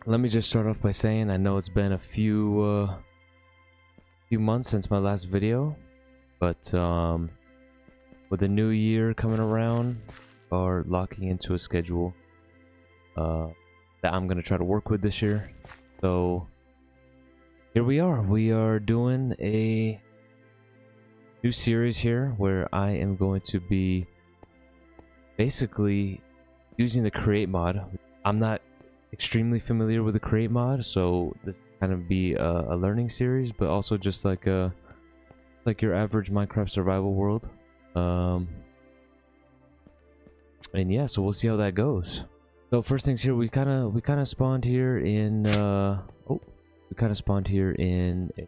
Let me just start off by saying I know it's been a few months since my last video, but with the new year coming around, or locking into a schedule that I'm gonna try to work with this year. So here we are. We are doing a new series here where I am going to be basically using the create mod. I'm not extremely familiar with the create mod, so this kind of be a learning series, but also just like your average Minecraft survival world. And yeah, so we'll see how that goes. So first things here, we kind of spawned here in we kind of spawned here in a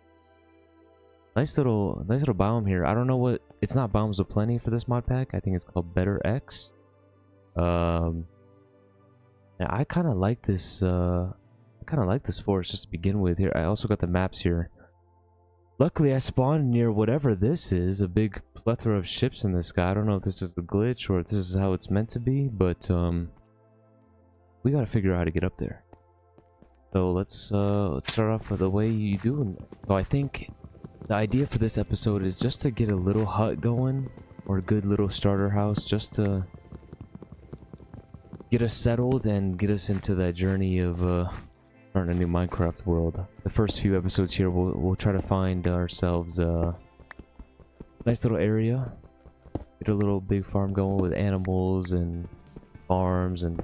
nice little biome here. I don't know what, it's not Biomes of Plenty for this mod pack. I think it's called Better X. And I kind of like this forest just to begin with here. I also got the maps here. Luckily I spawned near whatever this is, a big plethora of ships in the sky. I don't know if this is a glitch or if this is how it's meant to be, but we gotta figure out how to get up there. So let's start off with the way you do. So I think the idea for this episode is just to get a little hut going, or a good little starter house, just to get us settled and get us into that journey of starting a new Minecraft world. The first few episodes here, we'll try to find ourselves a nice little area, get a little big farm going with animals and farms and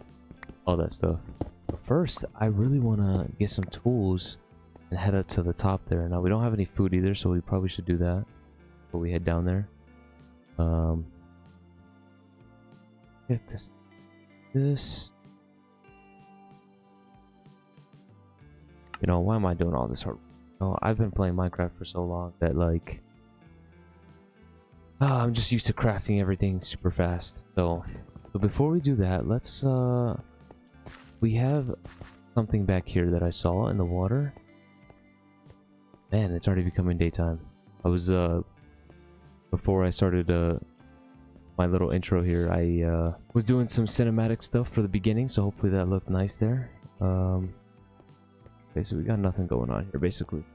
all that stuff. But first, I really want to get some tools and head up to the top there. Now we don't have any food either, so we probably should do that before we head down there. Check this. You know, why am I doing all this hard? Oh, I've been playing Minecraft for so long that like I'm just used to crafting everything super fast. So before we do that, let's we have something back here that I saw in the water. Man, it's already becoming daytime. I was before I started my little intro here, I was doing some cinematic stuff for the beginning, so hopefully that looked nice there. Okay, so we got nothing going on here basically.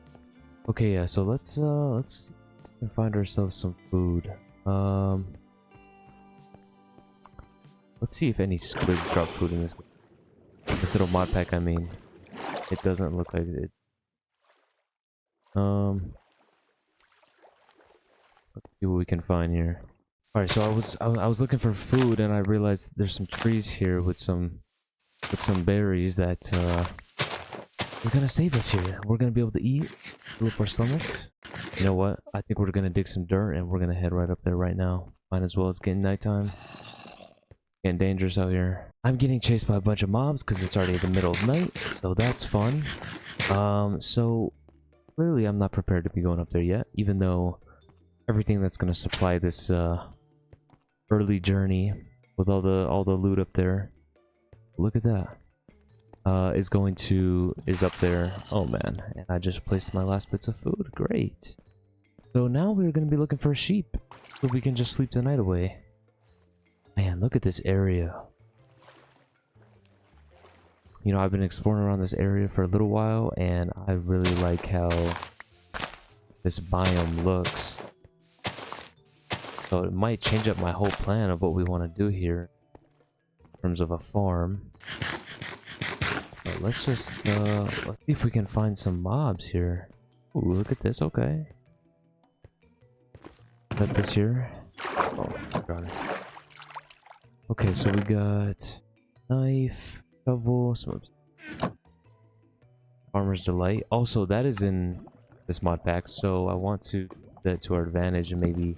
Okay, yeah, so let's find ourselves some food. Let's see if any squids drop food in this little mod pack. I mean, it doesn't look like it. Let's see what we can find here. Alright, so I was looking for food and I realized there's some trees here with some berries that is gonna save us here. We're gonna be able to eat, fill up our stomachs. You know what? I think we're gonna dig some dirt and we're gonna head right up there right now. Might as well. It's getting nighttime. Getting dangerous out here. I'm getting chased by a bunch of mobs because it's already the middle of night, so that's fun. So clearly I'm not prepared to be going up there yet, even though everything that's gonna supply this early journey with all the loot up there, look at that, is up there. Oh man, and I just placed my last bits of food. Great. So now we're gonna be looking for a sheep so we can just sleep the night away. Man, look at this area. You know, I've been exploring around this area for a little while and I really like how this biome looks. So it might change up my whole plan of what we want to do here in terms of a farm. But let's just let's see if we can find some mobs here. Ooh, look at this. Okay, got this here. Oh, got it. Okay, so we got knife, shovel, some Farmer's Delight. Also, that is in this mod pack, so I want to use that to our advantage and maybe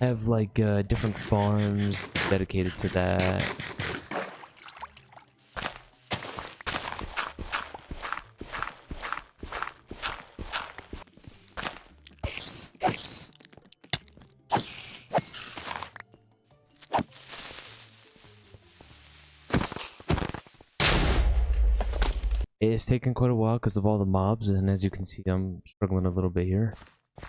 have like different farms dedicated to that. It's taken quite a while because of all the mobs, and as you can see, I'm struggling a little bit here.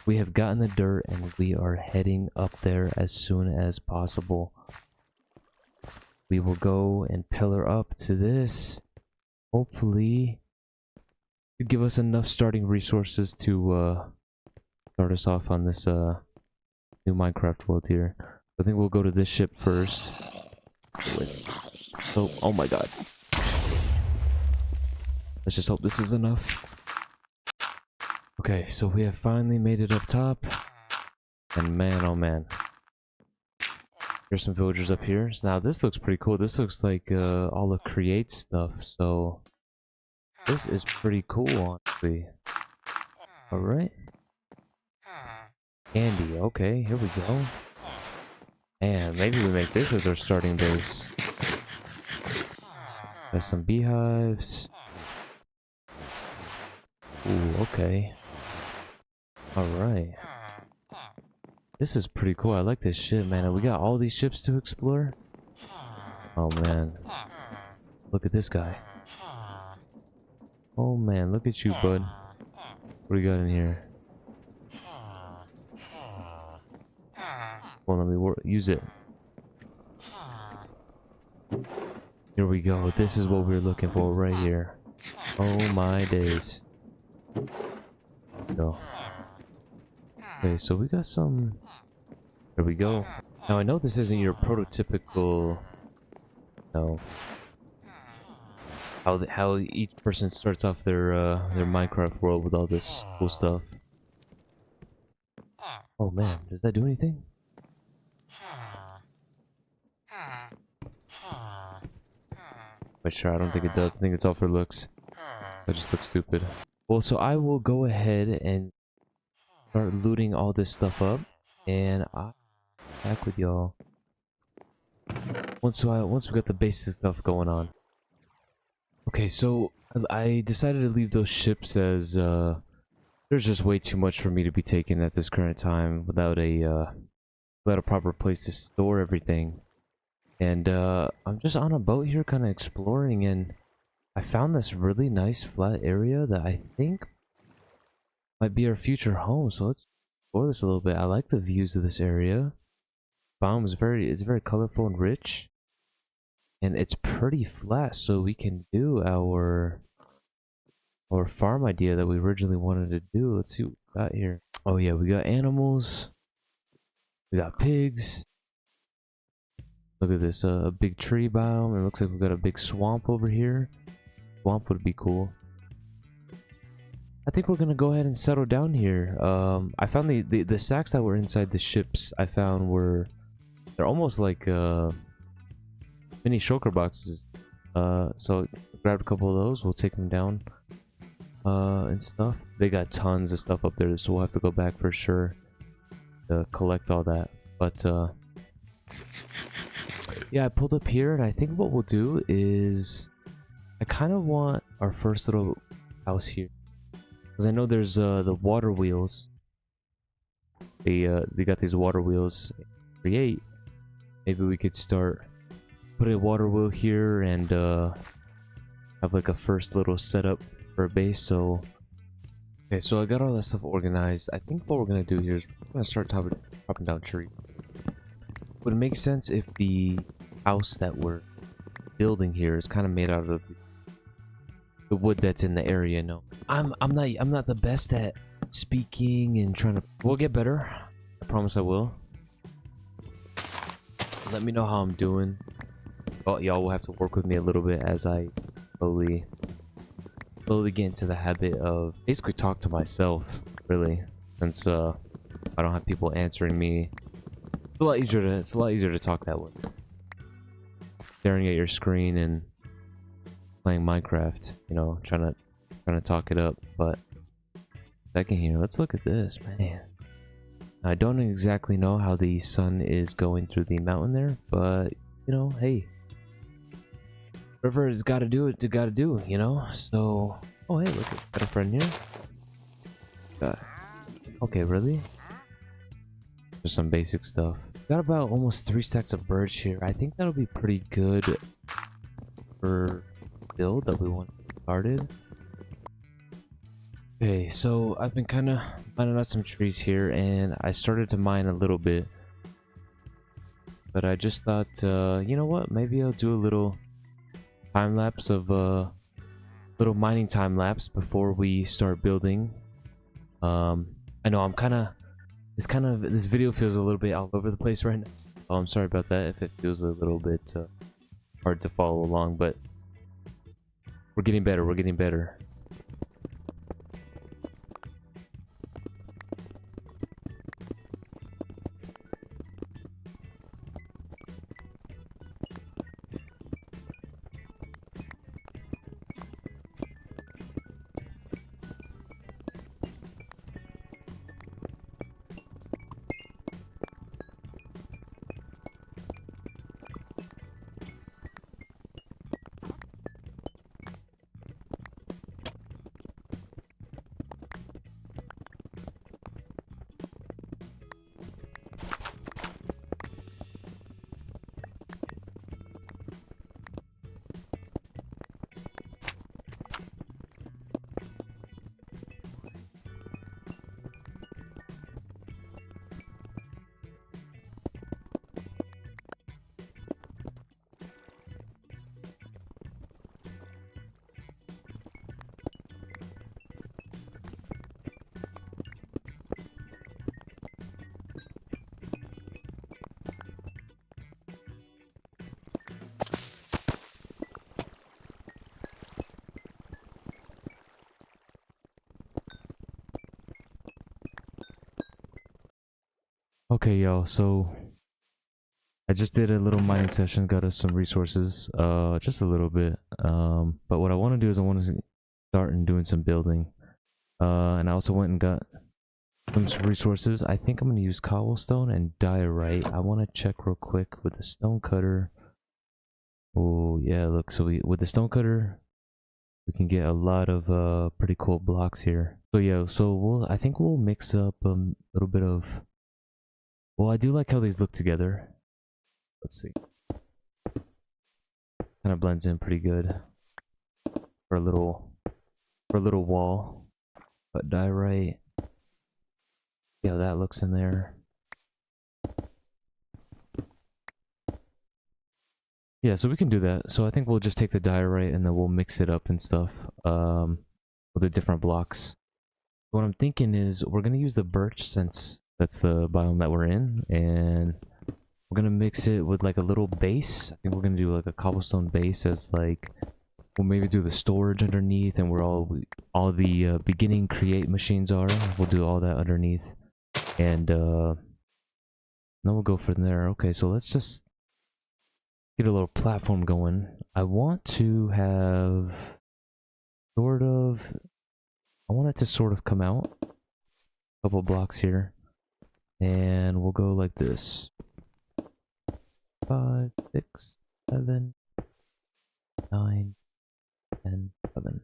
We have gotten the dirt and we are heading up there as soon as possible. We will go and pillar up to this hopefully it'll give us enough starting resources to start us off on this new Minecraft world here. I think we'll go to this ship first. So, oh my god. Let's just hope this is enough. Okay, so we have finally made it up top. And man, oh man. There's some villagers up here. So now this looks pretty cool. This looks like all the create stuff. So this is pretty cool, honestly. Alright. Candy. Okay, here we go. And maybe we make this as our starting base. Got some beehives. Ooh, okay. Alright. This is pretty cool. I like this ship, man. And we got all these ships to explore. Oh, man. Look at this guy. Oh, man. Look at you, bud. What do you got in here? Well, let me use it. Here we go. This is what we were looking for right here. Oh, my days. Go. Okay, so we got some. There we go. Now I know this isn't your prototypical, how each person starts off their Minecraft world with all this cool stuff. Oh man, does that do anything? But sure, I don't think it does. I think it's all for looks. That just looks stupid. Well, so I will go ahead and start looting all this stuff up, and I'll be back with y'all once we got the basic stuff going on. Okay, so I decided to leave those ships as there's just way too much for me to be taking at this current time without a proper place to store everything. And I'm just on a boat here, kind of exploring, and I found this really nice flat area that I think might be our future home. So let's explore this a little bit. I like the views of this area. Biome is it's very colorful and rich, and it's pretty flat, so we can do our farm idea that we originally wanted to do. Let's see what we got here. Oh yeah, we got animals. We got pigs. Look at this, big tree biome. It looks like we've got a big swamp over here. Swamp would be cool. I think we're gonna go ahead and settle down here. I found the sacks that were inside the ships. I found they're almost like mini shulker boxes. So grabbed a couple of those. We'll take them down and stuff. They got tons of stuff up there, so we'll have to go back for sure to collect all that. But yeah, I pulled up here, and I think what we'll do is I kind of want our first little house here, because I know there's the water wheels. They got these water wheels. Create. Maybe we could start putting a water wheel here and have like a first little setup for a base. So okay, so I got all that stuff organized. I think what we're gonna do here is we're gonna start chopping down trees. Would it make sense if the house that we're building here is kind of made out of the wood that's in the area? No, I'm not the best at speaking and trying to. We'll get better. I promise I will. Let me know how I'm doing. Oh, y'all will have to work with me a little bit as I slowly get into the habit of basically talk to myself, really, since I don't have people answering me. It's a lot easier to talk that way. Staring at your screen and playing Minecraft, you know, trying to talk it up. But second here, let's look at this, man. I don't exactly know how the sun is going through the mountain there, but you know, hey, whatever it's got to do, it's got to do, you know. So, oh hey, look, got a friend here. Okay, really? Just some basic stuff. Got about almost 3 stacks of birch here. I think that'll be pretty good for build that we want started. Okay, so I've been kind of mining out some trees here, and I started to mine a little bit, but I just thought, you know what? Maybe I'll do a little time lapse of little mining time lapse before we start building. I know I'm this video feels a little bit all over the place right now. Oh, I'm sorry about that if it feels a little bit hard to follow along, but we're getting better. We're getting better. Okay, y'all, so I just did a little mining session, got us some resources, just a little bit. But what I want to do is I want to start and doing some building. And I also went and got some resources. I think I'm going to use cobblestone and diorite. I want to check real quick with the stone cutter. Oh, yeah, look, so with the stone cutter, we can get a lot of pretty cool blocks here. So yeah, so I think we'll mix up a little bit of. Well, I do like how these look together. Let's see. Kind of blends in pretty good for a little wall. But diorite. Yeah, that looks in there. Yeah, so we can do that. So I think we'll just take the diorite and then we'll mix it up and stuff with the different blocks. What I'm thinking is we're gonna use the birch since that's the biome that we're in, and we're gonna mix it with like a little base. I think we're gonna do like a cobblestone base as like, we'll maybe do the storage underneath, and where all the beginning create machines are. We'll do all that underneath, and then we'll go from there. Okay, so let's just get a little platform going. I want to have I want it to sort of come out a couple blocks here. And we'll go like this. 5, 6, 7, 9, 10, 11.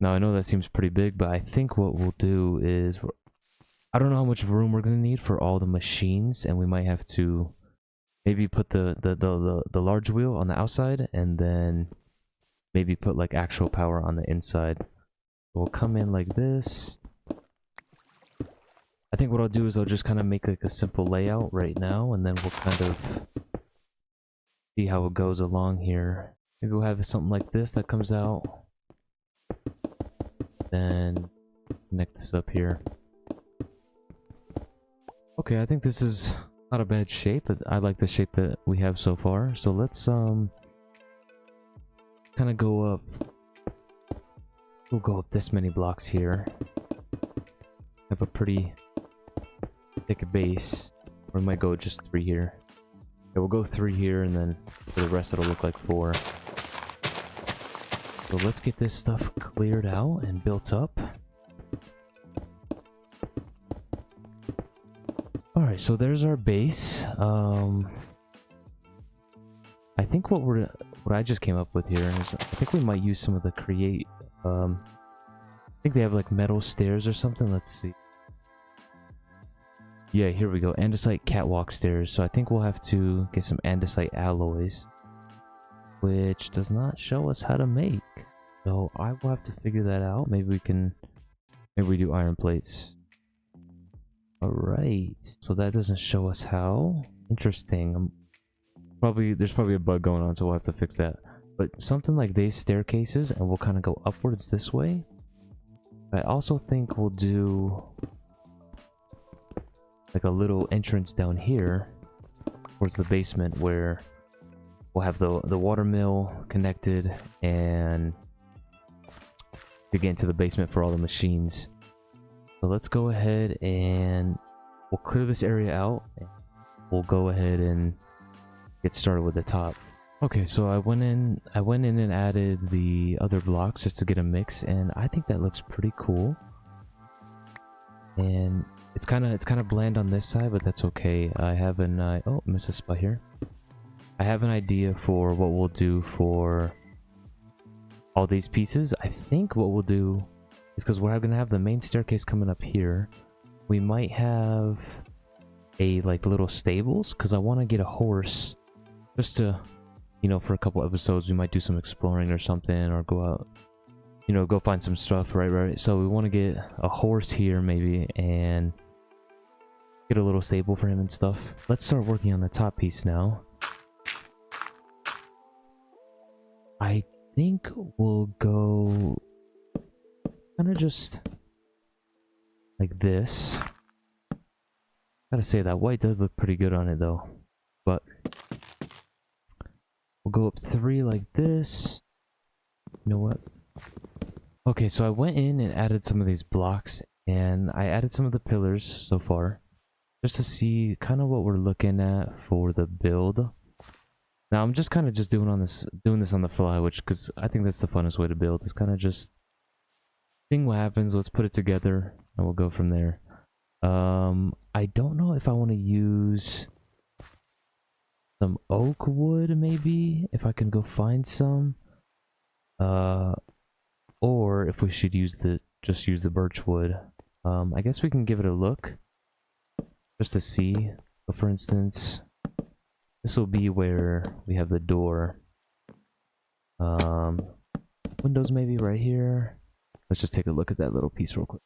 Now I know that seems pretty big, but I think what we'll do is, I don't know how much room we're gonna need for all the machines, and we might have to maybe put the large wheel on the outside, and then maybe put like actual power on the inside. We'll come in like this. I think what I'll do is I'll just kind of make like a simple layout right now, and then we'll kind of see how it goes along here. Maybe we'll have something like this that comes out. Then connect this up here. Okay, I think this is not a bad shape. I like the shape that we have so far. So let's kind of go up. We'll go up this many blocks here. Have a pretty thick base. Or we might go just 3 here. Okay, we'll go 3 here, and then for the rest it'll look like 4. So let's get this stuff cleared out and built up. Alright, so there's our base. I think what I just came up with here is, I think we might use some of the create. I think they have like metal stairs or something. Let's see. Yeah, here we go. Andesite catwalk stairs. So I think we'll have to get some andesite alloys, which does not show us how to make. So I will have to figure that out. Maybe we do iron plates. Alright. So that doesn't show us how. Interesting. There's probably a bug going on, so we'll have to fix that. but something like these staircases, and we'll kind of go upwards this way. I also think we'll do like a little entrance down here towards the basement where we'll have the water mill connected and to get into the basement for all the machines. So let's go ahead and we'll clear this area out. We'll go ahead and get started with the top. Okay, so I went in and added the other blocks just to get a mix, and I think that looks pretty cool. And it's kind of bland on this side, but that's okay. I have an oh, missed a spot here. I have an idea for what we'll do for all these pieces. I think what we'll do is, because we're gonna have the main staircase coming up here, we might have a like little stables, because I want to get a horse just to, you know, for a couple episodes we might do some exploring or something, or go out, you know, go find some stuff, right? So we want to get a horse here maybe and get a little stable for him and stuff. Let's start working on the top piece now. I think we'll go kind of just like this. Gotta say, that white does look pretty good on it though, but we'll go up 3 like this. You know what? Okay, so I went in and added some of these blocks, and I added some of the pillars so far just to see kind of what we're looking at for the build. Now I'm just kind of just doing this on the fly, which, because I think that's the funnest way to build, is kind of just seeing what happens. Let's put it together and we'll go from there. I don't know if I want to use some oak wood, maybe if I can go find some, or if we should just use the birch wood. I guess we can give it a look just to see. So for instance, this will be where we have the door. Windows maybe right here. Let's just take a look at that little piece real quick.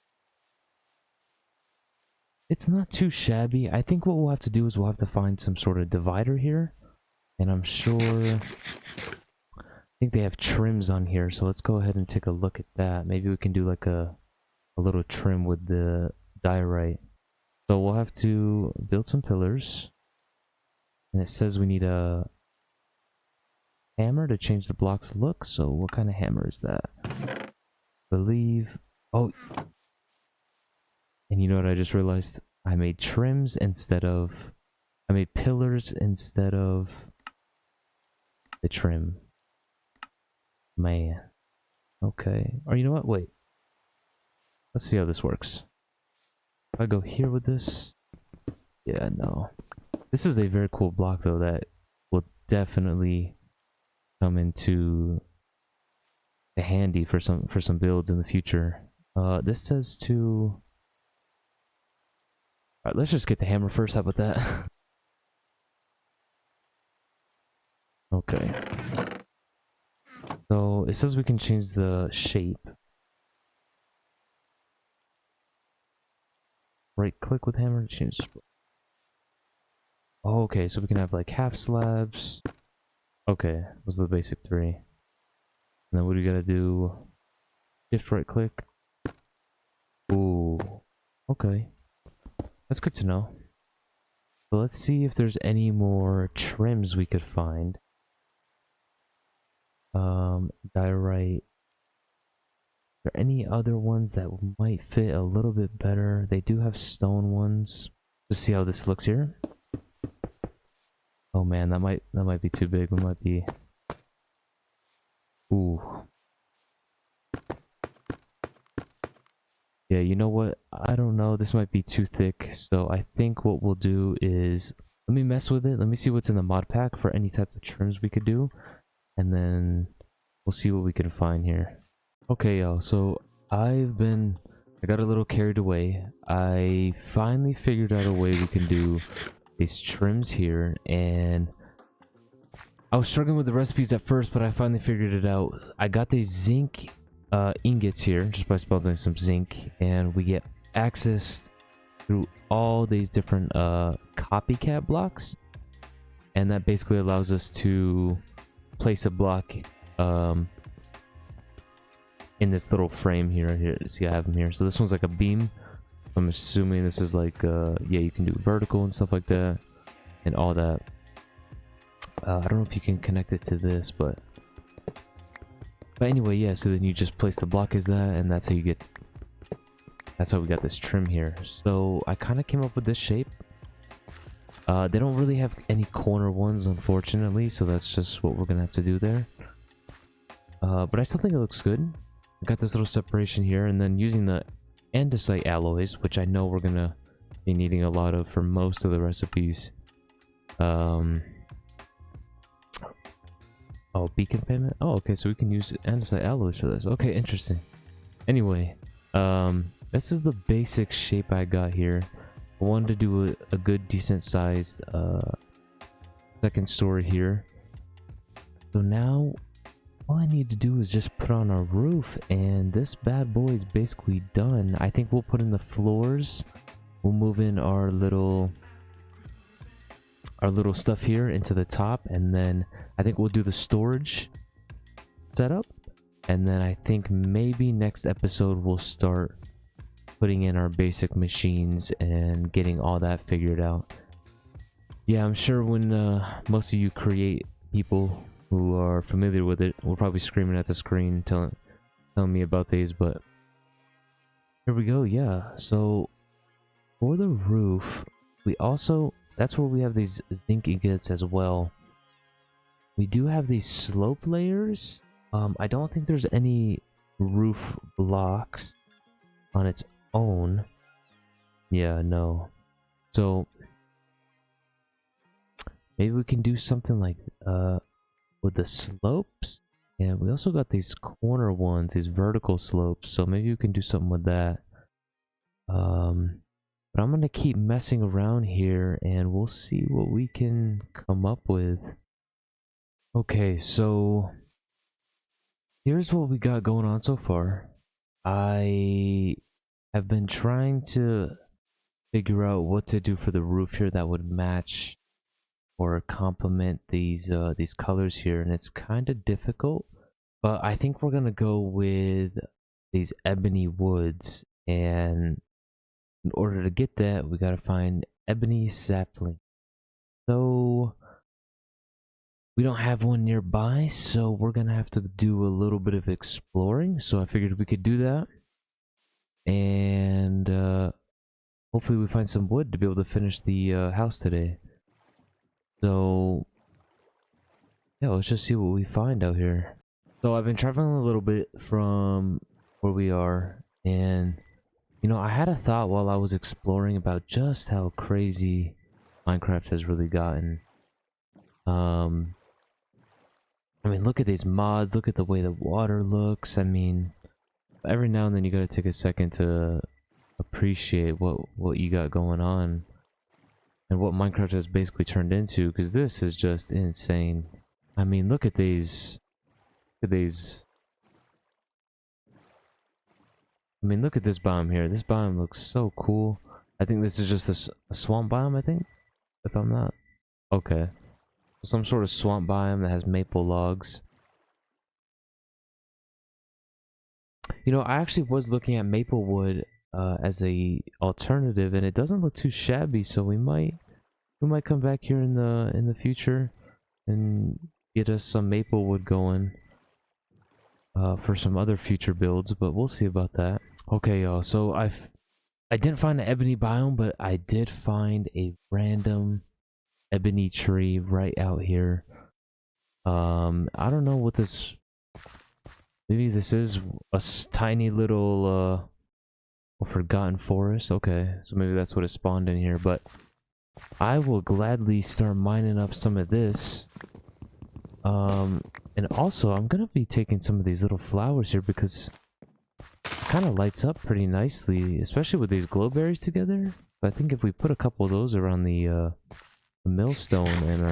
It's not too shabby. I think what we'll have to do is we'll have to find some sort of divider here. And I'm sure, I think they have trims on here. So let's go ahead and take a look at that. Maybe we can do like a little trim with the diorite. So we'll have to build some pillars. And it says we need a hammer to change the block's look. So what kind of hammer is that? Believe. Oh. And you know what I just realized? I made trims instead of... I made pillars instead of the trim. Man. Okay. Or you know what? Wait. Let's see how this works. If I go here with this... Yeah, no. This is a very cool block though that will definitely come into handy for some builds in the future. This says to... Alright, let's just get the hammer first. How about that? Okay. So it says we can change the shape. Right click with hammer to change the... Oh, okay, so we can have like half slabs. Okay, those are the basic 3. And then what do we gotta do? Shift right click. Ooh. Okay. That's good to know. So let's see if there's any more trims we could find. Diorite. Are there any other ones that might fit a little bit better? They do have stone ones. Let's see how this looks here. Oh man, that might be too big. We might be... Ooh. Yeah, you know what? I don't know. This might be too thick. So I think what we'll do is... Let me mess with it. Let me see what's in the mod pack for any type of trims we could do. And then we'll see what we can find here. Okay, y'all. So I got a little carried away. I finally figured out a way we can do these trims here. And I was struggling with the recipes at first, but I finally figured it out. I got these zinc ingots here just by smelting some zinc, and we get access through all these different copycat blocks, and that basically allows us to place a block in this little frame here. Here, see, I have them here. So this one's like a beam. I'm assuming this is like yeah, you can do vertical and stuff like that and all that. I don't know if you can connect it to this, but anyway, yeah, so then you just place the block as that, and that's how you get, that's how we got this trim here. So I kind of came up with this shape. They don't really have any corner ones, unfortunately, so that's just what we're gonna have to do there. But I still think it looks good. I got this little separation here, and then using the andesite alloys, which I know we're gonna be needing a lot of for most of the recipes. Oh, beacon payment? Oh, okay, so we can use andesite alloys for this. Okay, interesting. Anyway, this is the basic shape I got here. I wanted to do a good, decent sized second story here. So now, all I need to do is just put on our roof, and this bad boy is basically done. I think we'll put in the floors. We'll move in our little stuff here into the top, and then I think we'll do the storage setup, and then I think maybe next episode we'll start putting in our basic machines and getting all that figured out. Yeah, I'm sure when most of you create people who are familiar with it will probably screaming at the screen telling me about these, but here we go. Yeah, so for the roof, we also, that's where we have these zinc ingots as well. We do have these slope layers. I don't think there's any roof blocks on its own. Yeah, no. So maybe we can do something like with the slopes. And we also got these corner ones, these vertical slopes. So maybe we can do something with that. But I'm gonna keep messing around here, and we'll see what we can come up with. Okay, so here's what we got going on so far. I have been trying to figure out what to do for the roof here that would match or complement these colors here, and it's kind of difficult. But I think we're gonna go with these ebony woods, and in order to get that, we gotta find ebony sapling. So we don't have one nearby, so we're gonna have to do a little bit of exploring. So I figured we could do that, and hopefully we find some wood to be able to finish the house today. So yeah, let's just see what we find out here. So I've been traveling a little bit from where we are, and you know, I had a thought while I was exploring about just how crazy Minecraft has really gotten. I mean, look at these mods, look at the way the water looks. I mean, every now and then you gotta take a second to appreciate what you got going on and what Minecraft has basically turned into, because this is just insane. I mean, look at these. Look at these. I mean, look at this biome here. This biome looks so cool. I think this is just a swamp biome, I think, if I'm not. Okay. Some sort of swamp biome that has maple logs. You know, I actually was looking at maple wood as a alternative, and it doesn't look too shabby, so we might come back here in the future and get us some maple wood going for some other future builds, but we'll see about that. Okay, y'all, so I didn't find an ebony biome, but I did find a random ebony tree right out here. I don't know what this, maybe this is a tiny little forgotten forest. Okay, so maybe that's what it spawned in here, but I will gladly start mining up some of this. And also I'm gonna be taking some of these little flowers here because it kind of lights up pretty nicely, especially with these glowberries together. But I think if we put a couple of those around the millstone in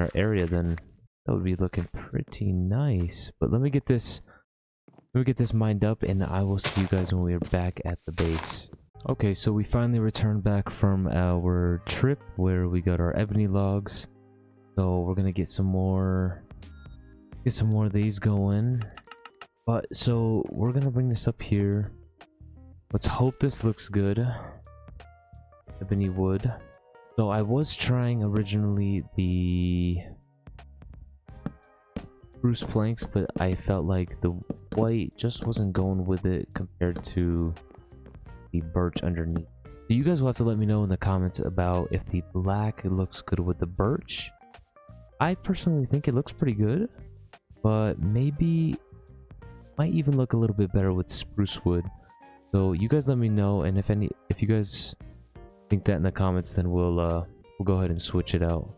our area, then that would be looking pretty nice. But let me get this mined up, and I will see you guys when we are back at the base. Okay, so we finally returned back from our trip where we got our ebony logs. So we're gonna get some more Get some more of these going. But so we're gonna bring this up here. Let's hope this looks good. Ebony wood. So I was trying originally the spruce planks, but I felt like the white just wasn't going with it compared to the birch underneath. So you guys will have to let me know in the comments about if the black looks good with the birch. I personally think it looks pretty good, but maybe might even look a little bit better with spruce wood. So you guys let me know, and if you guys think that in the comments, then we'll go ahead and switch it out.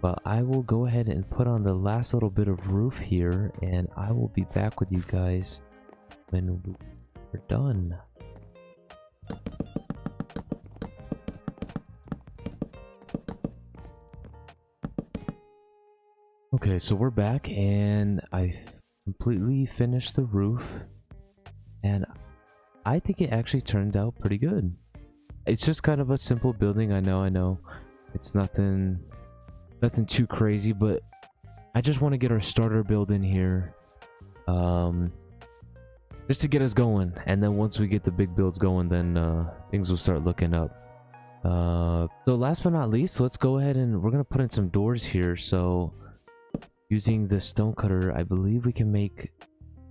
But I will go ahead and put on the last little bit of roof here, and I will be back with you guys when we're done. Okay, so we're back, and I completely finished the roof, and I think it actually turned out pretty good. It's just kind of a simple building. I know it's nothing too crazy, but I just want to get our starter build in here, just to get us going, and then once we get the big builds going, then things will start looking up. So last but not least, let's go ahead and we're gonna put in some doors here. So using the stone cutter, I believe we can make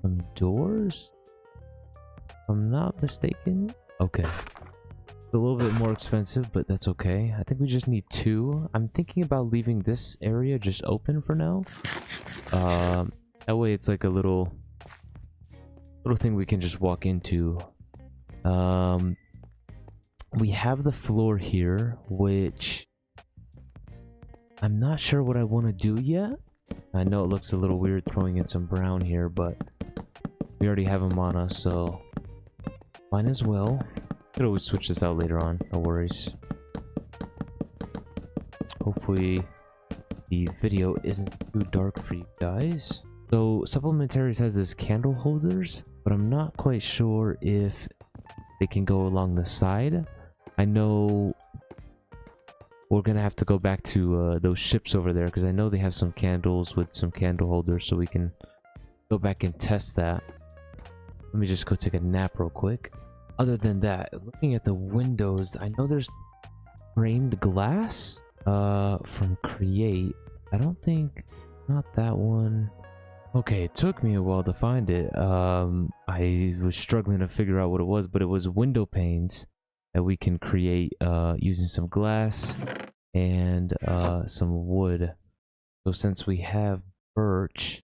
some doors, if I'm not mistaken. Okay, it's a little bit more expensive, but that's okay. I think we just need 2. I'm thinking about leaving this area just open for now. That way it's like a little thing we can just walk into. We have the floor here, which I'm not sure what I want to do yet. I know it looks a little weird throwing in some brown here, but we already have them on us, so might as well. Could always switch this out later on, no worries. Hopefully the video isn't too dark for you guys. So Supplementaries has this candle holders, but I'm not quite sure if they can go along the side. I know we're gonna have to go back to those ships over there, because I know they have some candles with some candle holders, so we can go back and test that. Let me just go take a nap real quick. Other than that, looking at the windows, I know there's framed glass from Create. I don't think, not that one. Okay, it took me a while to find it. I was struggling to figure out what it was, but it was window panes that we can create using some glass and some wood. So since we have birch,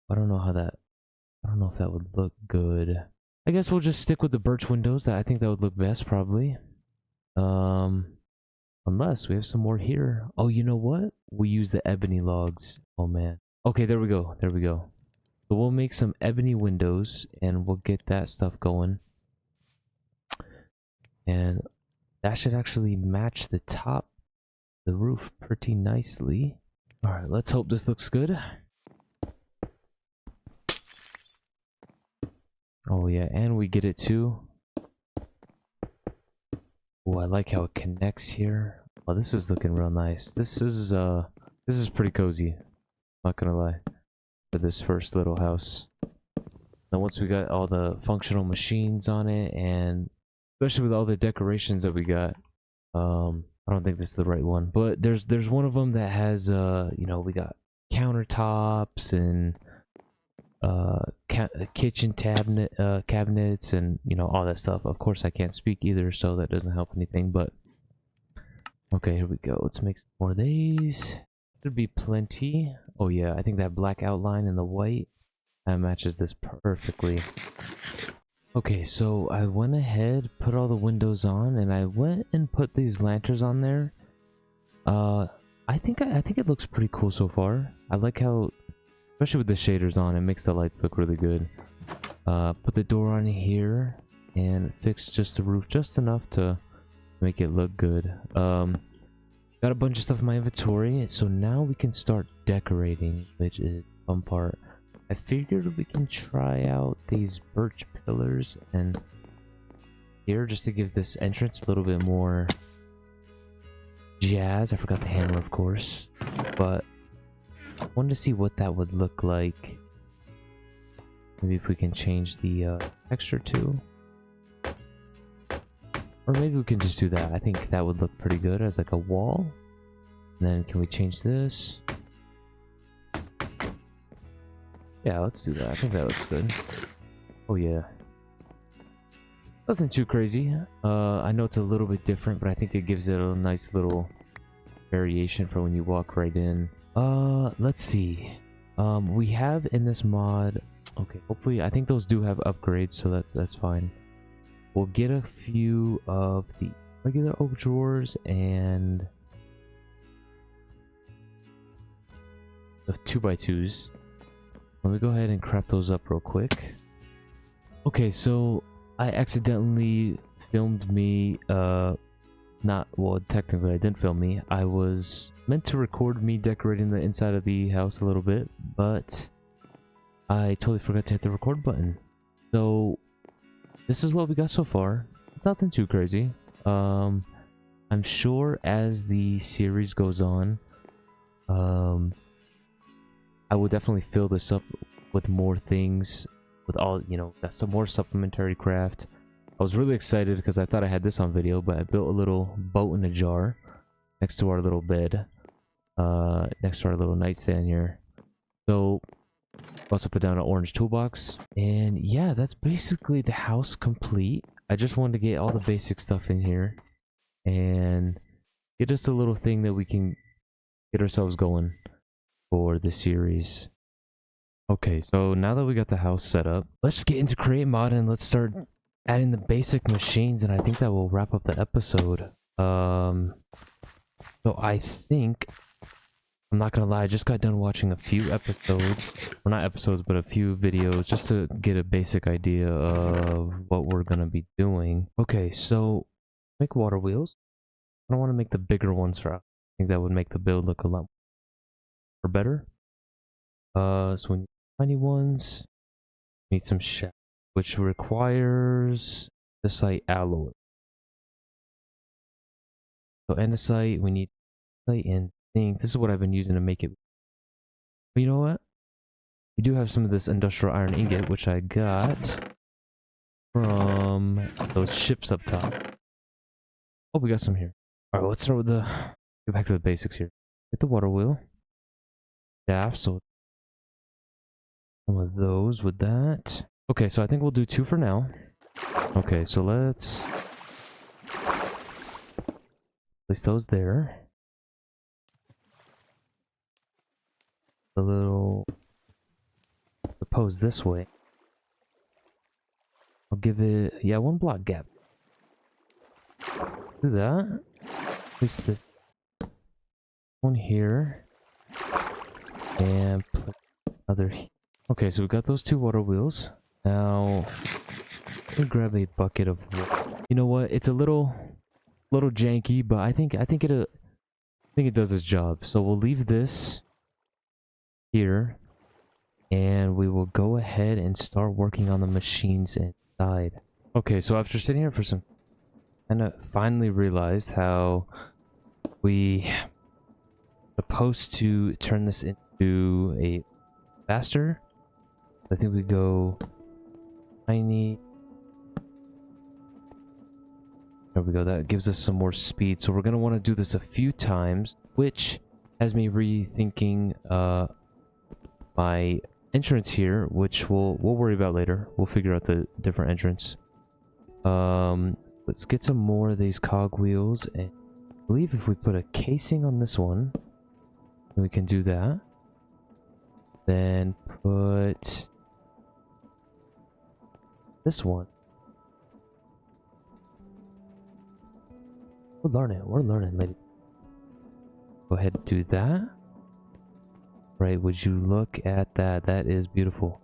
I don't know if that would look good. I guess we'll just stick with the birch windows. I think that would look best, probably. Unless we have some more here. Oh, you know what? We use the ebony logs. Oh man. Okay, there we go. There we go. So we'll make some ebony windows and we'll get that stuff going. And that should actually match the top, the roof pretty nicely. Alright, let's hope this looks good. Oh yeah, and we get it too. Oh, I like how it connects here. Oh, this is looking real nice. This is pretty cozy. Not gonna lie. For this first little house. Now once we got all the functional machines on it, and especially with all the decorations that we got, I don't think this is the right one, but there's one of them that has you know, we got countertops and kitchen cabinets and, you know, all that stuff. Of course I can't speak either, so that doesn't help anything, but okay, here we go. Let's make some more of these. Should be plenty. Oh yeah, I think that black outline and the white, that matches this perfectly. Okay, so I went ahead, put all the windows on, and I went and put these lanterns on there. I think it looks pretty cool so far. I like how, especially with the shaders on, it makes the lights look really good. Put the door on here and fix just the roof just enough to make it look good. Got a bunch of stuff in my inventory, so now we can start decorating, which is the fun part. I figured we can try out these birch pillars and here just to give this entrance a little bit more jazz. I forgot the hammer, of course, but wanted to see what that would look like. Maybe if we can change the texture too. Or maybe we can just do that. I think that would look pretty good as like a wall. And then can we change this? Yeah, let's do that. I think that looks good. Oh yeah. Nothing too crazy. I know it's a little bit different, but I think it gives it a nice little variation for when you walk right in. Let's see. We have in this mod. Okay, hopefully I think those do have upgrades, so that's fine. We'll get a few of the regular oak drawers and the 2x2s. Let me go ahead and craft those up real quick. Okay, so I accidentally filmed me, not, well, technically I didn't film me. I was meant to record me decorating the inside of the house a little bit, but I totally forgot to hit the record button. So this is what we got so far. It's nothing too crazy. I'm sure as the series goes on, I will definitely fill this up with more things, with all, you know, some more supplementary craft. I was really excited because I thought I had this on video, but I built a little boat in a jar next to our little bed, next to our little nightstand here. So also put down an orange toolbox, and yeah, that's basically the house complete. I just wanted to get all the basic stuff in here and get us a little thing that we can get ourselves going for the series. Okay, so now that we got the house set up, let's get into create mod and let's start adding the basic machines, and I think that will wrap up the episode. So I think, I'm not gonna lie, I just got done watching a few episodes, or not episodes, but a few videos, just to get a basic idea of what we're gonna be doing. Okay, so make water wheels. I don't want to make the bigger ones for us. I think that would make the build look a lot or better. So we need tiny ones. We need some shaft, which requires andesite alloy. So andesite, we need andesite and zinc. This is what I've been using to make it. But you know what? We do have some of this industrial iron ingot, which I got from those ships up top. Oh, we got some here. All right, let's start with the. Get back to the basics here. Get the water wheel. Yeah, so some of those with that. Okay, so I think we'll do 2 for now. Okay, so let's place those there. A little pose this way. I'll give it, yeah, 1 block gap. Do that. Place this one here. And another. Okay, so we got those 2 water wheels. Now, let me grab a bucket of water. You know what? It's a little janky, but I think it does its job. So we'll leave this here, and we will go ahead and start working on the machines inside. Okay, so after sitting here for some, and I finally realized how we supposed to turn this into a faster. I think we go tiny. There we go. That gives us some more speed. So we're gonna want to do this a few times, which has me rethinking my entrance here, which we'll worry about later. We'll figure out the different entrance. Let's get some more of these cogwheels, and I believe if we put a casing on this one, we can do that. Then put this one. We're learning, lady. Go ahead and do that. Right, would you look at that? That is beautiful.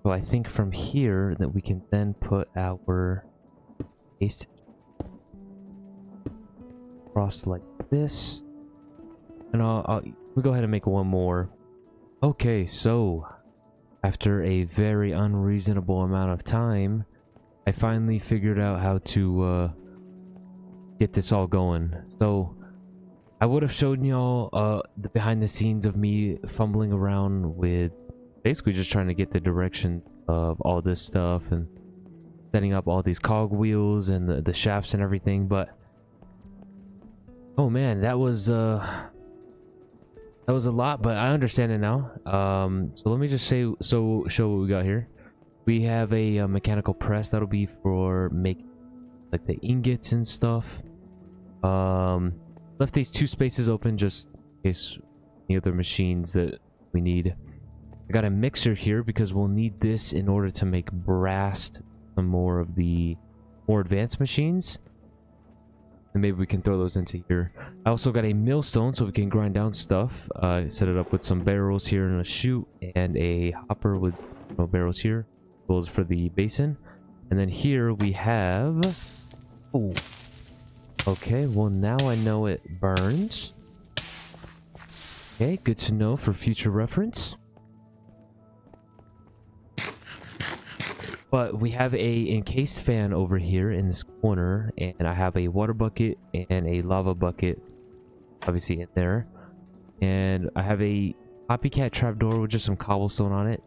So I think from here that we can then put our case across like this. And we'll go ahead and make 1 more. Okay, so after a very unreasonable amount of time, I finally figured out how to get this all going. So I would have shown y'all the behind the scenes of me fumbling around with basically just trying to get the direction of all this stuff and setting up all these cog wheels and the shafts and everything, but oh man, that was a lot, but I understand it now. So let me just show what we got here. We have a mechanical press that'll be for making like the ingots and stuff. Left these two spaces open just in case any other machines that we need. I got a mixer here because we'll need this in order to make brass, some more of the more advanced machines. And maybe we can throw those into here. I also got a millstone so we can grind down stuff. Set it up with some barrels here and a chute and a hopper with no barrels here. Those for the basin. And then here we have... Oh. Okay, well now I know it burns. Okay, good to know for future reference. But we have a encased fan over here in this corner, and I have a water bucket and a lava bucket obviously in there. And I have a copycat trapdoor with just some cobblestone on it.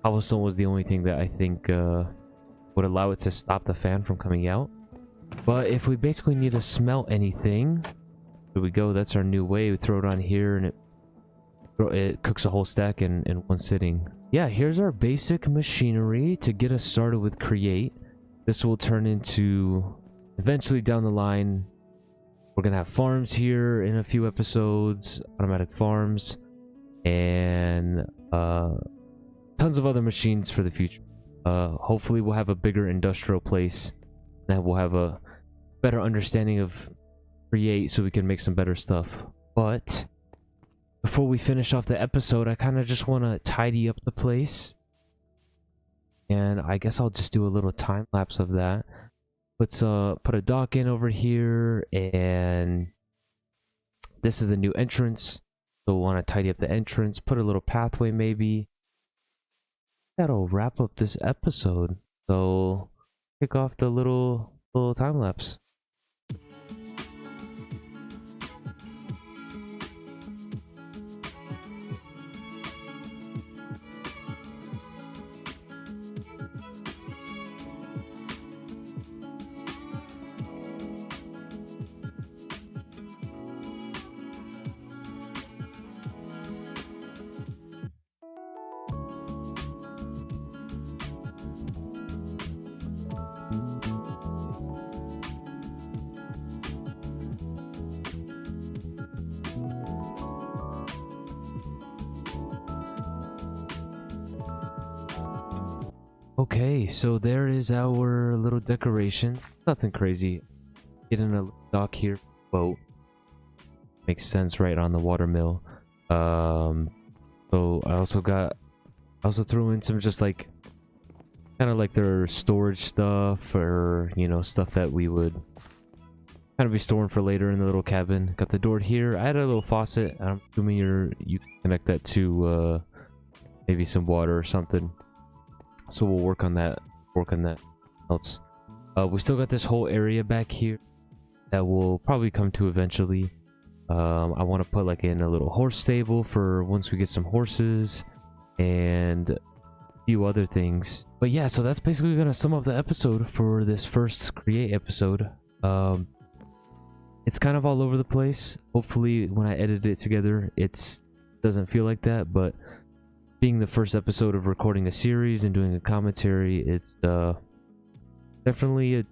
Cobblestone was the only thing that I think would allow it to stop the fan from coming out. But if we basically need to smelt anything, here we go. That's our new way. We throw it on here and it cooks a whole stack in one sitting. Yeah, here's our basic machinery to get us started with create. This will turn into, eventually down the line, we're gonna have farms here in a few episodes, automatic farms, and tons of other machines for the future. Hopefully we'll have a bigger industrial place, and we'll have a better understanding of create so we can make some better stuff. But before we finish off the episode, I kind of just want to tidy up the place. And I guess I'll just do a little time lapse of that. Let's put a dock in over here, and this is the new entrance. So we'll want to tidy up the entrance, put a little pathway maybe. That'll wrap up this episode. So kick off the little time lapse. Okay, so there is our little decoration. Nothing crazy. Get in a dock here. Boat. Makes sense right on the water mill. So I also threw in some just like kind of like their storage stuff, or you know, stuff that we would kind of be storing for later in the little cabin. Got the door here. I had a little faucet. I'm assuming you can connect that to maybe some water or something. So we'll work on that else. We still got this whole area back here that we'll probably come to eventually. I want to put like in a little horse stable for once we get some horses and a few other things. But yeah, so that's basically gonna sum up the episode for this first create episode. It's kind of all over the place. Hopefully when I edit it together it doesn't feel like that, but being the first episode of recording a series and doing a commentary, it's definitely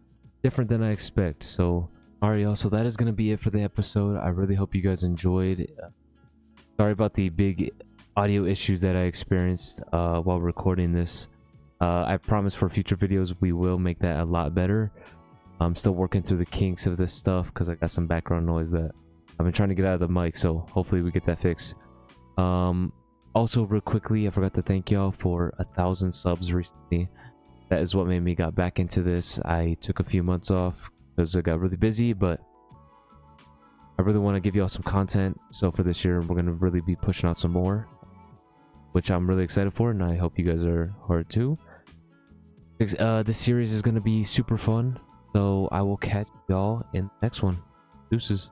different than I expect. So alright y'all, so that is going to be it for the episode. I really hope you guys enjoyed. Sorry about the big audio issues that I experienced while recording this. I promise for future videos we will make that a lot better. I'm still working through the kinks of this stuff because I got some background noise that I've been trying to get out of the mic, so hopefully we get that fixed. Also, real quickly, I forgot to thank y'all for 1,000 subs recently. That is what made me got back into this. I took a few months off because I got really busy, but I really want to give y'all some content. So for this year, we're going to really be pushing out some more, which I'm really excited for, and I hope you guys are too. This series is going to be super fun, so I will catch y'all in the next one. Deuces.